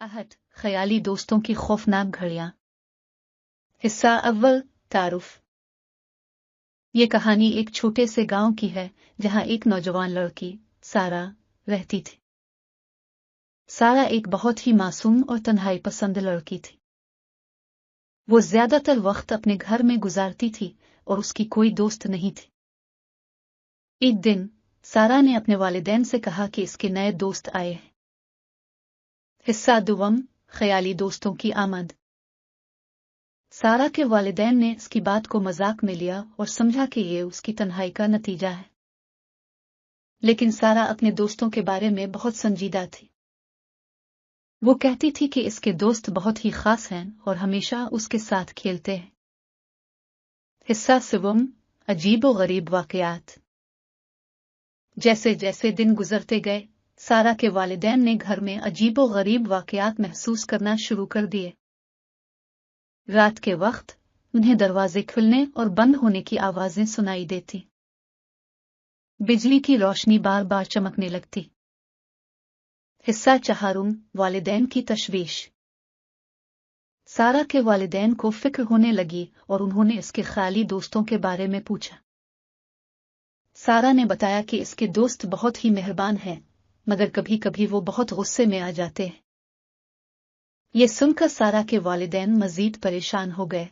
आहट ख्याली दोस्तों की खौफनाक घड़ियां। हिस्सा अव्वल, तारुफ। ये कहानी एक छोटे से गांव की है जहां एक नौजवान लड़की सारा रहती थी। सारा एक बहुत ही मासूम और तन्हाई पसंद लड़की थी। वो ज्यादातर वक्त अपने घर में गुजारती थी और उसकी कोई दोस्त नहीं थी। एक दिन सारा ने अपने वालिदैन से कहा कि इसके नए दोस्त आए हैं। हिस्सा दुवम, ख्याली दोस्तों की आमद। सारा के वालिदैन ने इसकी बात को मजाक में लिया और समझा कि ये उसकी तन्हाई का नतीजा है। लेकिन सारा अपने दोस्तों के बारे में बहुत संजीदा थी। वो कहती थी कि इसके दोस्त बहुत ही खास हैं और हमेशा उसके साथ खेलते हैं। हिस्सा सिवम, अजीब व गरीब वाकयात। जैसे जैसे दिन गुजरते गए, सारा के वालिदैन ने घर में अजीब व गरीब वाकयात महसूस करना शुरू कर दिए। रात के वक्त उन्हें दरवाजे खुलने और बंद होने की आवाजें सुनाई देती। बिजली की रोशनी बार बार चमकने लगती। हिस्सा चहारुम, वालिदैन की तशवीश। सारा के वालिदैन को फिक्र होने लगी और उन्होंने इसके ख्याली दोस्तों के बारे में पूछा। सारा ने बताया कि इसके दोस्त बहुत ही मेहरबान हैं, मगर कभी कभी वो बहुत गुस्से में आ जाते हैं। ये सुनकर सारा के वालिदैन मजीद परेशान हो गए।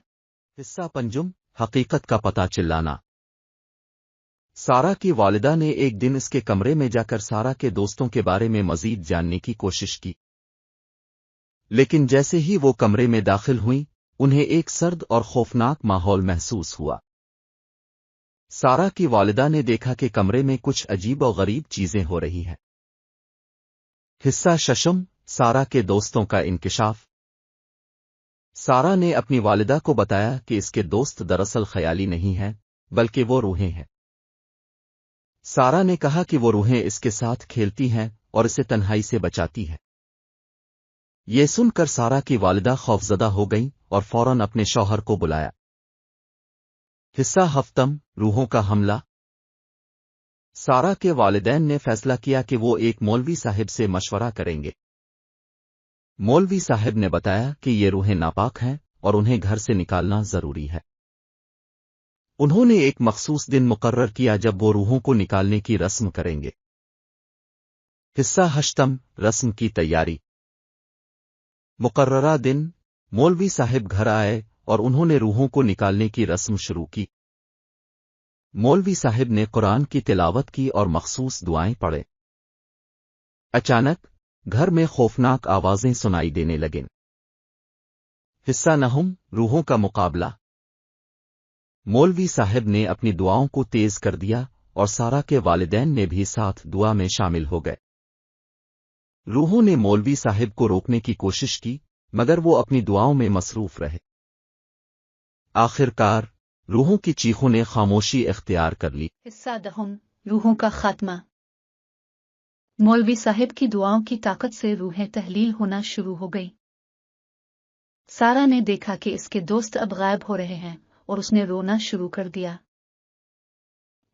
हिस्सा पंजुम, हकीकत का पता चिल्लाना। सारा की वालिदा ने एक दिन इसके कमरे में जाकर सारा के दोस्तों के बारे में मजीद जानने की कोशिश की। लेकिन जैसे ही वो कमरे में दाखिल हुई, उन्हें एक सर्द और खौफनाक माहौल महसूस हुआ। सारा की वालिदा ने देखा कि कमरे में कुछ अजीब और गरीब चीजें हो रही हैं। हिस्सा शशम, सारा के दोस्तों का इंकिशाफ। सारा ने अपनी वालिदा को बताया कि इसके दोस्त दरअसल ख्याली नहीं हैं, बल्कि वो रूहें हैं। सारा ने कहा कि वो रूहें इसके साथ खेलती हैं और इसे तन्हाई से बचाती हैं। ये सुनकर सारा की वालिदा खौफजदा हो गईं और फौरन अपने शौहर को बुलाया। हिस्सा हफ्तम, रूहों का हमला। सारा के वालिदैन ने फैसला किया कि वो एक मौलवी साहिब से मशवरा करेंगे। मौलवी साहिब ने बताया कि ये रूहें नापाक हैं और उन्हें घर से निकालना जरूरी है। उन्होंने एक मखसूस दिन मुकर्रर किया जब वो रूहों को निकालने की रस्म करेंगे। हिस्सा हश्तम, रस्म की तैयारी। मुकर्ररा दिन मौलवी साहिब घर आए और उन्होंने रूहों को निकालने की रस्म शुरू की। मौलवी साहिब ने कुरान की तिलावत की और मखसूस दुआएं पढ़े। अचानक घर में खौफनाक आवाजें सुनाई देने लगीं। हिस्सा नहुम, रूहों का मुकाबला। मौलवी साहिब ने अपनी दुआओं को तेज कर दिया और सारा के वालिदैन ने भी साथ दुआ में शामिल हो गए। रूहों ने मौलवी साहिब को रोकने की कोशिश की, मगर वो अपनी दुआओं में मसरूफ रहे। आखिरकार रूहों की चीखों ने खामोशी इख्तियार कर ली। हिस्सा दहुम, रूहों का खात्मा। मौलवी साहिब की दुआओं की ताकत से रूहें तहलील होना शुरू हो गई। सारा ने देखा कि इसके दोस्त अब गायब हो रहे हैं और उसने रोना शुरू कर दिया।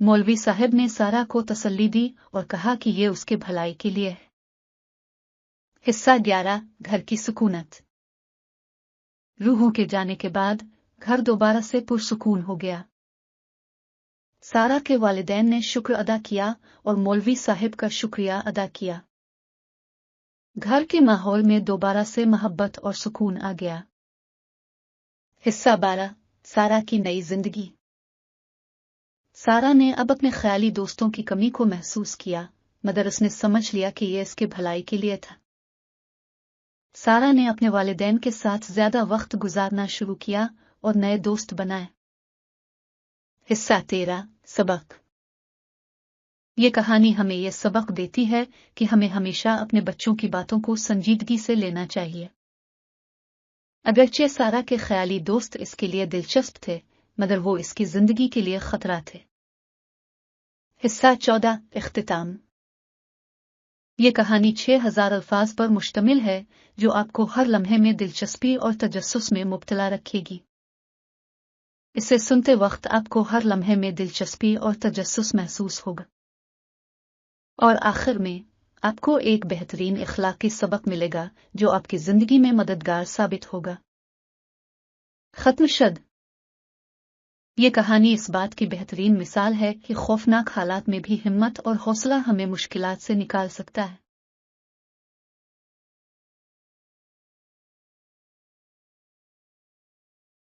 मौलवी साहिब ने सारा को तसल्ली दी और कहा कि ये उसके भलाई के लिए है। हिस्सा 11, घर की सुकूनत। रूहों के जाने के बाद घर दोबारा से पुरसुकून हो गया। सारा के वालिदैन ने शुक्र अदा किया और मौलवी साहिब का शुक्रिया अदा किया। घर के माहौल में दोबारा से मोहब्बत और सुकून आ गया। हिस्सा 12, सारा की नई जिंदगी। सारा ने अब अपने ख्याली दोस्तों की कमी को महसूस किया, मगर उसने समझ लिया कि यह इसके भलाई के लिए था। सारा ने अपने वालिदैन के साथ ज्यादा वक्त गुजारना शुरू किया और नए दोस्त बनाए। हिस्सा 13, सबक। ये कहानी हमें यह सबक देती है कि हमें हमेशा अपने बच्चों की बातों को संजीदगी से लेना चाहिए। अगरचे सारा के ख्याली दोस्त इसके लिए दिलचस्प थे, मगर वो इसकी जिंदगी के लिए खतरा थे। हिस्सा 14, इख्तिताम। ये कहानी 6000 अल्फाज पर मुश्तमिल है, जो आपको हर लम्हे में दिलचस्पी और तजस्सुस में मुब्तला रखेगी। इसे सुनते वक्त आपको हर लम्हे में दिलचस्पी और तजस्सुस महसूस होगा। और आखिर में آپ کو ایک بہترین اخلاقی سبق ملے گا جو آپ کی زندگی میں مددگار ثابت ہوگا۔ ختم شد۔ یہ کہانی اس بات کی بہترین مثال ہے کہ خوفناک حالات میں بھی ہمت اور حوصلہ ہمیں مشکلات سے نکال سکتا ہے۔